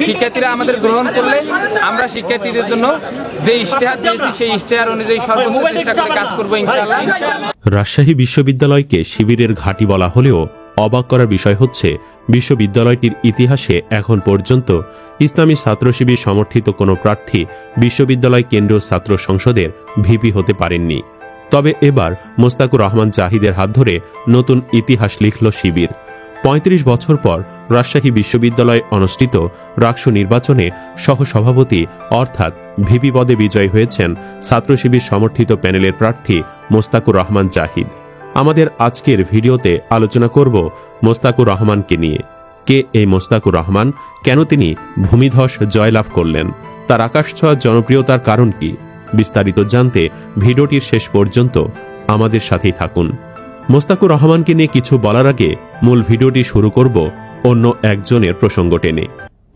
শিক্ষার্থীরা আমাদের গ্রহণ করলে আমরা শিক্ষার্থীদের জন্য যে ইশতেহার দিয়েছি সেই ইশতেহার অনুযায়ী সর্বোচ্চ চেষ্টা করে কাজ করব ইনশাআল্লাহ। রাজশাহী বিশ্ববিদ্যালয়কে শিবিরের ঘাঁটি বলা হলেও অবাক করার বিষয় হচ্ছে বিশ্ববিদ্যালয়টির ইতিহাসে এখন পর্যন্ত ইসলামী ছাত্র শিবির সমর্থিত কোনো প্রার্থী বিশ্ববিদ্যালয় কেন্দ্রীয় ছাত্র সংসদের ভিপি হতে পারেননি। তবে এবার মোস্তাকুর রহমান জাহিদের হাত ধরে নতুন ইতিহাস লিখল শিবির। ৩৫ বছর পর রাজশাহী বিশ্ববিদ্যালয়ে অনুষ্ঠিত রাকসু নির্বাচনে সহসভাপতি অর্থাৎ ভিপি পদে বিজয়ী হয়েছেন ছাত্র শিবির সমর্থিত প্যানেলের প্রার্থী মোস্তাকুর রহমান জাহিদ। আমাদের আজকের ভিডিওতে আলোচনা করব মোস্তাকুর রহমানকে নিয়ে। কে এই মোস্তাকুর রহমান, কেন তিনি ভূমিধস জয়লাভ করলেন, তার আকাশছোঁয়া জনপ্রিয়তার কারণ কি, বিস্তারিত জানতে ভিডিওটির শেষ পর্যন্ত আমাদের সাথেই থাকুন। মোস্তাকুর রহমানকে নিয়ে কিছু বলার আগে মূল ভিডিওটি শুরু করব অন্য একজনের প্রসঙ্গ টেনে।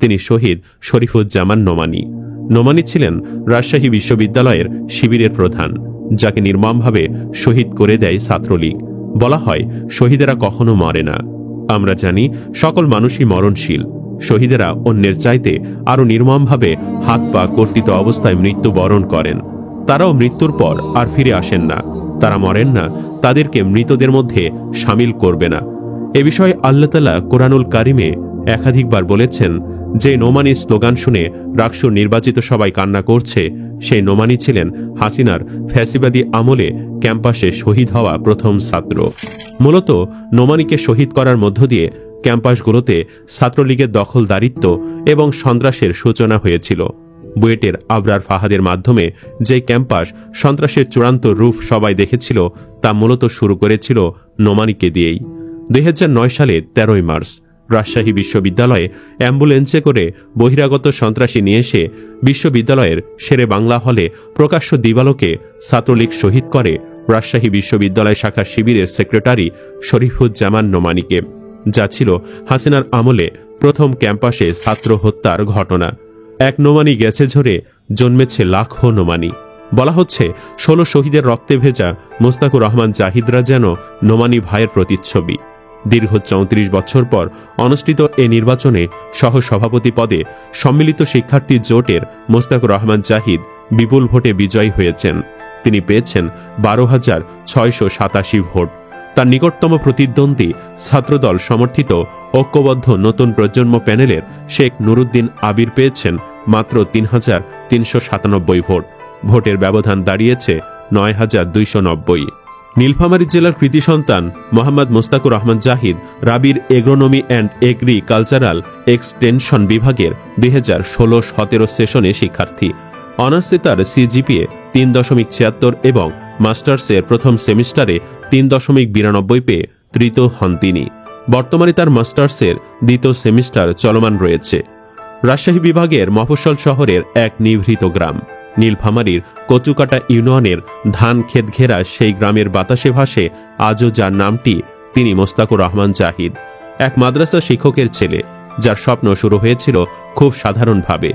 তিনি শহীদ শরীফুজ্জামান নোমানী। নোমানী ছিলেন রাজশাহী বিশ্ববিদ্যালয়ের শিবিরের প্রধান, যাকে নির্মমভাবে শহীদ করে দেয় ছাত্রলীগ। বলা হয় শহীদেরা কখনো মরে না। আমরা জানি সকল মানুষই মরণশীল। শহীদেরা অন্যের চাইতে আরও নির্মমভাবে হাত পা কর্তিত অবস্থায় মৃত্যুবরণ করেন। তারাও মৃত্যুর পর আর ফিরে আসেন না। তারা মরেন না, তাদেরকে মৃতদের মধ্যে সামিল করবে না। এ বিষয়ে আল্লাহ তাআলা কোরআনুল কারিমে একাধিকবার বলেছেন, যে নোমানী স্লোগান শুনে রাকসুর নির্বাচিত সবাই কান্না করছে, সেই নোমানী ছিলেন হাসিনার ফ্যাসিবাদী আমলে ক্যাম্পাসে শহীদ হওয়া প্রথম ছাত্র। মূলত নোমানীকে শহীদ করার মধ্য দিয়ে ক্যাম্পাসগুলোতে ছাত্রলীগের দখলদারিত্ব এবং সন্ত্রাসের সূচনা হয়েছিল। বুয়েটের আবরার ফাহাদের মাধ্যমে যে ক্যাম্পাস সন্ত্রাসের চূড়ান্ত রূপ সবাই দেখেছিল, তা মূলত শুরু করেছিল নোমানীকে দিয়েই। ২০০৯ সালে ১৩ই মার্চ রাজশাহী বিশ্ববিদ্যালয়ে অ্যাম্বুলেন্সে করে বহিরাগত সন্ত্রাসী নিয়ে এসে বিশ্ববিদ্যালয়ের শেরে বাংলা হলে প্রকাশ্য দিবালোকে ছাত্রলীগ শহীদ করে রাজশাহী বিশ্ববিদ্যালয় শাখা শিবিরের সেক্রেটারি শরীফুজ্জামান নোমানীকে, যা ছিল হাসিনার আমলে প্রথম ক্যাম্পাসে ছাত্র হত্যার ঘটনা। এক নোমানী গেছে ঝরে, জন্মেছে লাখো নোমানী। বলা হচ্ছে ১৬ শহীদের রক্তে ভেজা মোস্তাকুর রহমান জাহিদরা যেন নোমানী ভাইয়ের প্রতিচ্ছবি। দীর্ঘ ৩৪ বছর পর অনুষ্ঠিত এ নির্বাচনে সহসভাপতি পদে সম্মিলিত শিক্ষার্থী জোটের মোস্তাকুর রহমান জাহিদ বিপুল ভোটে বিজয়ী হয়েছেন। তিনি পেয়েছেন ১২,৬৮৭ ভোট। তার নিকটতম প্রতিদ্বন্দ্বী ছাত্রদল সমর্থিত ঐক্যবদ্ধ নতুন প্রজন্ম প্যানেলের শেখ নুরুদ্দিন আবির পেয়েছেন মাত্র ৩,৩৯৭ ভোট। ভোটের ব্যবধান দাঁড়িয়েছে ৯,২৯০। নীলফামারী জেলার কৃতি সন্তান মোহাম্মদ মোস্তাকুর রহমান জাহিদ রাবির এগ্রোনমি অ্যান্ড এগ্রিকালচারাল এক্সটেনশন বিভাগের ২০১৬-১৭ সেশনে শিক্ষার্থী। অনার্সে তার সিজিপিএ ৩.৭৬ এবং মাস্টার্সের প্রথম সেমিস্টারে ৩.৯২ পেয়ে তৃতীয় হন তিনি। বর্তমানে তার মাস্টার্সের দ্বিতীয় সেমিস্টার চলমান রয়েছে। রাজশাহী বিভাগের মফস্বল শহরের এক নিভৃত গ্রাম নীলফামারীর কচুকাটা ইউনিয়নের ধান ক্ষেত ঘেরা সেই গ্রামের বাতাসে ভাসে আজও যার নামটি, তিনি মোস্তাকুর রহমান জাহিদ। এক মাদ্রাসা শিক্ষকের ছেলে, যার স্বপ্ন শুরু হয়েছিল খুব সাধারণভাবে।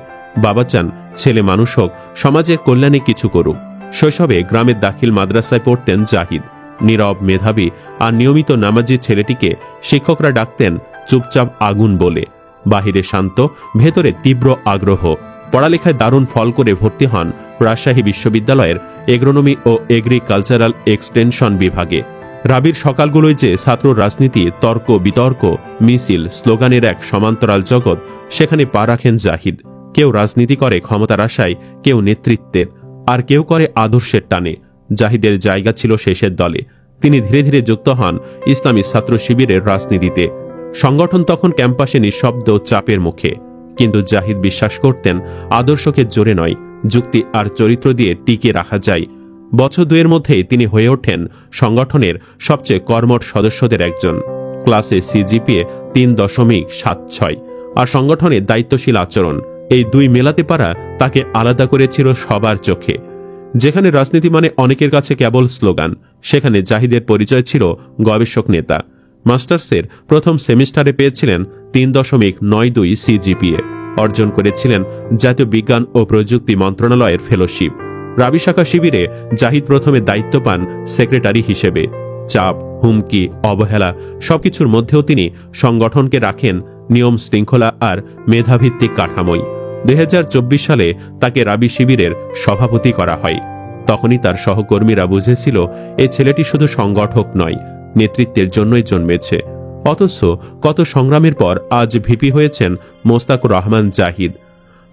বাবা চান ছেলে মানুষ হোক, সমাজের কল্যাণে কিছু করুক। শৈশবে গ্রামের দাখিল মাদ্রাসায় পড়তেন জাহিদ। নীরব, মেধাবী আর নিয়মিত নামাজি ছেলেটিকে শিক্ষকরা ডাকতেন চুপচাপ আগুন বলে। বাহিরে শান্ত, ভেতরে তীব্র আগ্রহ। পড়ালেখায় দারুণ ফল করে ভর্তি হন রাজশাহী বিশ্ববিদ্যালয়ের এগ্রোনমি ও এগ্রিকালচারাল এক্সটেনশন বিভাগে। রাবির সকালগুলোই যে ছাত্র রাজনীতি, তর্ক বিতর্ক, মিছিল, স্লোগানের এক সমান্তরাল জগৎ, সেখানে পা রাখেন জাহিদ। কেউ রাজনীতি করে ক্ষমতার আশায়, কেউ নেতৃত্বের, আর কেউ করে আদর্শের টানে। জাহিদের জায়গা ছিল শেষের দলে। তিনি ধীরে ধীরে যুক্ত হন ইসলামী ছাত্র শিবিরের রাজনীতিতে। সংগঠন তখন ক্যাম্পাসে নিঃশব্দ চাপের মুখে, কিন্তু জাহিদ বিশ্বাস করতেন আদর্শকে জোরে নয়, যুক্তি আর চরিত্র দিয়ে টিকে রাখা যায়। বছর দুয়ের মধ্যেই তিনি হয়ে ওঠেন সংগঠনের সবচেয়ে কর্মঠ সদস্যদের একজন। ক্লাসে সিজিপিএ ৩.৭৬ আর সংগঠনের দায়িত্বশীল আচরণ, এই দুই মেলাতে পারা তাকে আলাদা করেছিল সবার চোখে। যেখানে রাজনীতি মানে অনেকের কাছে কেবল স্লোগান, সেখানে জাহিদের পরিচয় ছিল গবেষক নেতা। মাস্টার্সের প্রথম সেমিস্টারে পেয়েছিলেন ৩.৯২ সিজিপিএ, অর্জন করেছিলেন জাতীয় বিজ্ঞান ও প্রযুক্তি মন্ত্রণালয়ের ফেলোশিপ। রাবি শাখা শিবিরে জাহিদ প্রথমে দায়িত্ব পান সেক্রেটারি হিসেবে। চাপ, হুমকি, অবহেলা সবকিছুর মধ্যেও তিনি সংগঠনকে রাখেন নিয়ম শৃঙ্খলা আর মেধাভিত্তিক কাঠামোই। 2024 সালে তাকে রাবি শিবিরের সভাপতি করা হয়। তখনই তার সহকর্মীরা বুঝেছিল এই ছেলেটি শুধু সংগঠক নয়, নেতৃত্বের জন্যই জন্মেছে। অথচ কত সংগ্রামের পর আজ ভিপি হয়েছেন মোস্তাকুর রহমান জাহিদ।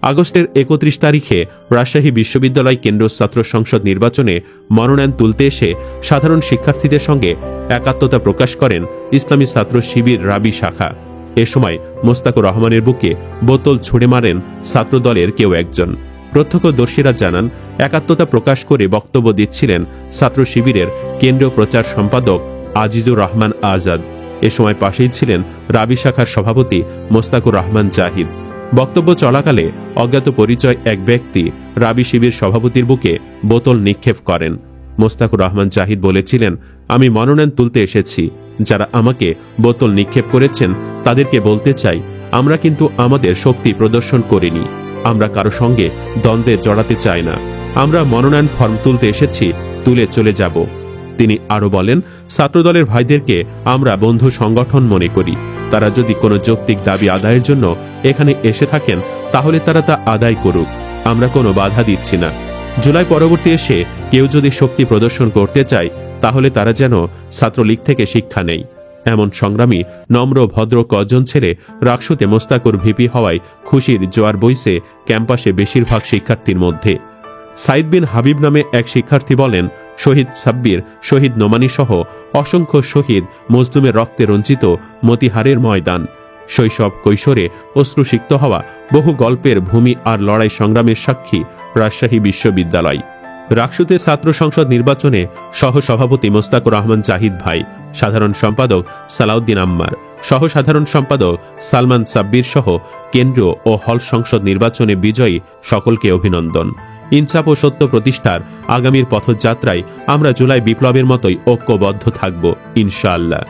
আগস্টের 31 তারিখে রাজশাহী বিশ্ববিদ্যালয় কেন্দ্র ছাত্র সংসদ নির্বাচনে মনোনয়ন তুলতে এসে সাধারণ শিক্ষার্থীদের সঙ্গে একাত্মতা প্রকাশ করেন ইসলামী ছাত্র শিবির রাবি শাখা। এ সময় মোস্তাকুর রহমানের বুকে বোতল ছুড়ে মারেন ছাত্রদলের কেউ একজন। প্রত্যক্ষদর্শীরা জানান, একাত্মতা প্রকাশ করে বক্তব্য দিচ্ছিলেন ছাত্র শিবিরের কেন্দ্রীয় প্রচার সম্পাদক আজিজুর রহমান আজাদ। এ সময় পাশেই ছিলেন রাবি শাখার সভাপতি মোস্তাকুর রহমান জাহিদ। বক্তব্য চলাকালে অজ্ঞাত পরিচয় এক ব্যক্তি রাবি শিবির সভাপতির বুকে বোতল নিক্ষেপ করেন। মোস্তাকুর রহমান জাহিদ বলেছিলেন, আমি মনোনয়ন তুলতে এসেছি। যারা আমাকে বোতল নিক্ষেপ করেছেন তাদেরকে বলতে চাই, আমরা কিন্তু আমাদের শক্তি প্রদর্শন করিনি। আমরা কারো সঙ্গে দ্বন্দ্বে জড়াতে চাই না। আমরা মনোনয়ন ফর্ম তুলতে এসেছি, তুলে চলে যাব। তিনি আরো বলেন, ছাত্রদলের ভাইদেরকে আমরা বন্ধু সংগঠন মনে করি। তারা যদি কোনো যৌক্তিক দাবি আদায়ের জন্য এখানে এসে থাকেন তাহলে তারা তা আদায় করুক, আমরা কোনো বাধা দিচ্ছি না। জুলাই পরবর্তী এসে কেউ যদি শক্তি প্রদর্শন করতে চায় তাহলে তারা যেন ছাত্রলীগ থেকে শিক্ষা নেই। এমন সংগ্রামী নম্র ভদ্র কজন ছেলে রাকসুতে মোস্তাকুর ভিপি হওয়ায় খুশির জোয়ার বইছে ক্যাম্পাসে বেশিরভাগ শিক্ষার্থীর মধ্যে। সাইদ বিন হাবিব নামে এক শিক্ষার্থী বলেন, শহীদ সাব্বির, শহীদ নোমানি সহ অসংখ্য শহীদ মজলুমের রক্তে রঞ্জিত মতিহারের ময়দান। শৈশব কৈশোরে অশ্রুসিক্ত হওয়া বহু গল্পের ভূমি আর লড়াই সংগ্রামের সাক্ষী রাজশাহী বিশ্ববিদ্যালয়। রাকসুতে ছাত্র সংসদ নির্বাচনে সহসভাপতি মোস্তাকুর রহমান জাহিদ ভাই, সাধারণ সম্পাদক সালাউদ্দিন আম্মার, সহ সাধারণ সম্পাদক সালমান সাব্বির সহ কেন্দ্রীয় ও হল সংসদ নির্বাচনে বিজয়ী সকলকে অভিনন্দন। ইনসাফ ও সত্য প্রতিষ্ঠার আগামীর পথযাত্রায় আমরা জুলাই বিপ্লবের মতোই ঐক্যবদ্ধ থাকব ইনশাআল্লাহ।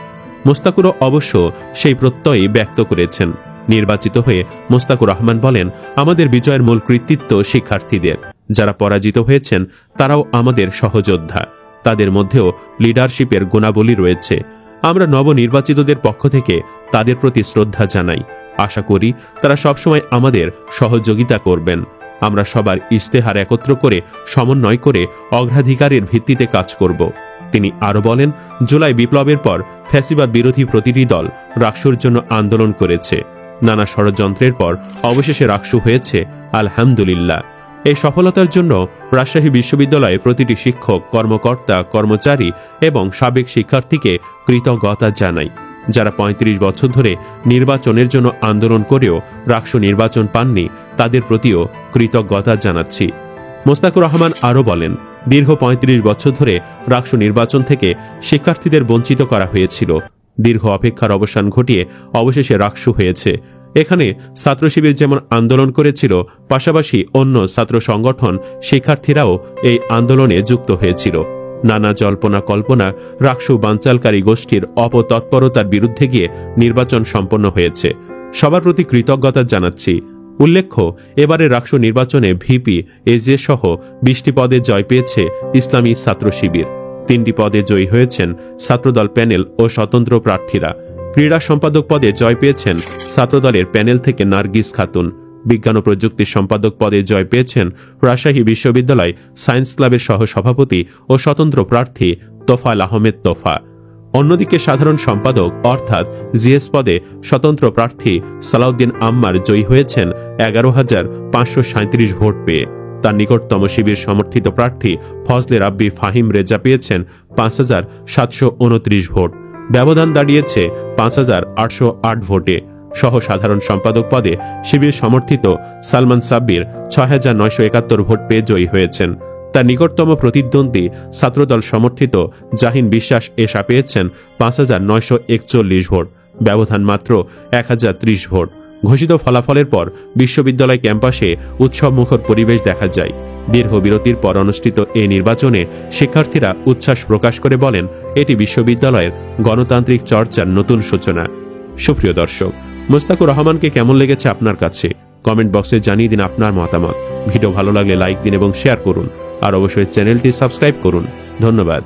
মোস্তাকুরও অবশ্য সেই প্রত্যয়ই ব্যক্ত করেছেন। নির্বাচিত হয়ে মোস্তাকুর রহমান বলেন, আমাদের বিজয়ের মূল কৃতিত্ব শিক্ষার্থীদের। যারা পরাজিত হয়েছেন তারাও আমাদের সহযোদ্ধা। তাদের মধ্যেও লিডারশিপের গুণাবলী রয়েছে। আমরা নবনির্বাচিতদের পক্ষ থেকে তাদের প্রতি শ্রদ্ধা জানাই। আশা করি তারা সবসময় আমাদের সহযোগিতা করবেন। আমরা সবার ইশতেহার একত্র করে সমন্বয় করে অগ্রাধিকারের ভিত্তিতে কাজ করব। তিনি আরো বলেন, জুলাই বিপ্লবের পর ফ্যাসিবাদ বিরোধী প্রতিটি দল রাকসুর জন্য আন্দোলন করেছে। নানা ষড়যন্ত্রের পর অবশেষে রাকসু হয়েছে, আলহামদুলিল্লাহ। এই সফলতার জন্য রাজশাহী বিশ্ববিদ্যালয়ে প্রতিটি শিক্ষক, কর্মকর্তা, কর্মচারী এবং সাবেক শিক্ষার্থীকে কৃতজ্ঞতা জানাই। যারা 35 বছর ধরে নির্বাচনের জন্য আন্দোলন করেও রাকসু নির্বাচন পাননি, তাদের প্রতিও কৃতজ্ঞতা জানাচ্ছি। মোস্তাকুর রহমান আরও বলেন, দীর্ঘ 35 বছর ধরে রাকসু নির্বাচন থেকে শিক্ষার্থীদের বঞ্চিত করা হয়েছিল। দীর্ঘ অপেক্ষার অবসান ঘটিয়ে অবশেষে রাকসু হয়েছে। এখানে ছাত্র শিবির যেমন আন্দোলন করেছিল, পাশাপাশি অন্য ছাত্র সংগঠন শিক্ষার্থীরাও এই আন্দোলনে যুক্ত হয়েছিল। নানা জল্পনা কল্পনা রাকসু বানচালকারী গোষ্ঠীর অপতৎপরতার বিরুদ্ধে গিয়ে নির্বাচন সম্পন্ন হয়েছে। সবার প্রতি কৃতজ্ঞতা জানাচ্ছি। উল্লেখ্য, এবারে রাকসু নির্বাচনে ভিপি, এজে সহ 20টি পদে জয় পেয়েছে ইসলামী ছাত্র শিবির। 3টি পদে জয়ী হয়েছেন ছাত্রদল প্যানেল ও স্বতন্ত্র প্রার্থীরা। ক্রীড়া সম্পাদক পদে জয় পেয়েছেন ছাত্রদলের প্যানেল থেকে নার্গিস খাতুন। বিজ্ঞান ও প্রযুক্তি সম্পাদক পদে জয় পেয়েছেন রাজশাহী বিশ্ববিদ্যালয় সায়েন্স ক্লাবের সহ সভাপতি ও স্বতন্ত্র প্রার্থী তোফায়েল আহমেদ তোফা। অন্যদিকে সাধারণ সম্পাদক অর্থাৎ জিএস পদে স্বতন্ত্র প্রার্থী সালাউদ্দিন আম্মার জয়ী হয়েছেন 11,537 ভোট পেয়ে। তার নিকটতম শিবির সমর্থিত প্রার্থী ফজলে রাব্বি ফাহিম রেজা পেয়েছেন 5,729 ভোট। ব্যবধান দাঁড়িয়েছে 5,808 ভোটে। সহ সাধারণ সম্পাদক পদে শিবির সমর্থিত সালমান সাব্বির 6,971 ভোট পেয়ে জয়ী হয়েছেন। তার নিকটতম প্রতিদ্বন্দ্বী ছাত্রদল সমর্থিত জাহিন বিশ্বাস এশা পেয়েছেন 5,941 ভোট। ব্যবধান মাত্র 1,030 ভোট। ঘোষিত ফলাফলের পর বিশ্ববিদ্যালয় ক্যাম্পাসে উৎসবমুখর পরিবেশ দেখা যায়। দীর্ঘ বিরতির পর অনুষ্ঠিত এই নির্বাচনে শিক্ষার্থীরা উচ্ছ্বাস প্রকাশ করে বলেন, এটি বিশ্ববিদ্যালয়ের গণতান্ত্রিক চর্চার নতুন সূচনা। সুপ্রিয় দর্শক, মোস্তাকুর রহমানকে কেমন লেগেছে আপনার কাছে? কমেন্ট বক্সে জানিয়ে দিন আপনার মতামত। ভিডিও ভালো লাগলে লাইক দিন এবং শেয়ার করুন। আর অবশ্যই চ্যানেলটি সাবস্ক্রাইব করুন। ধন্যবাদ।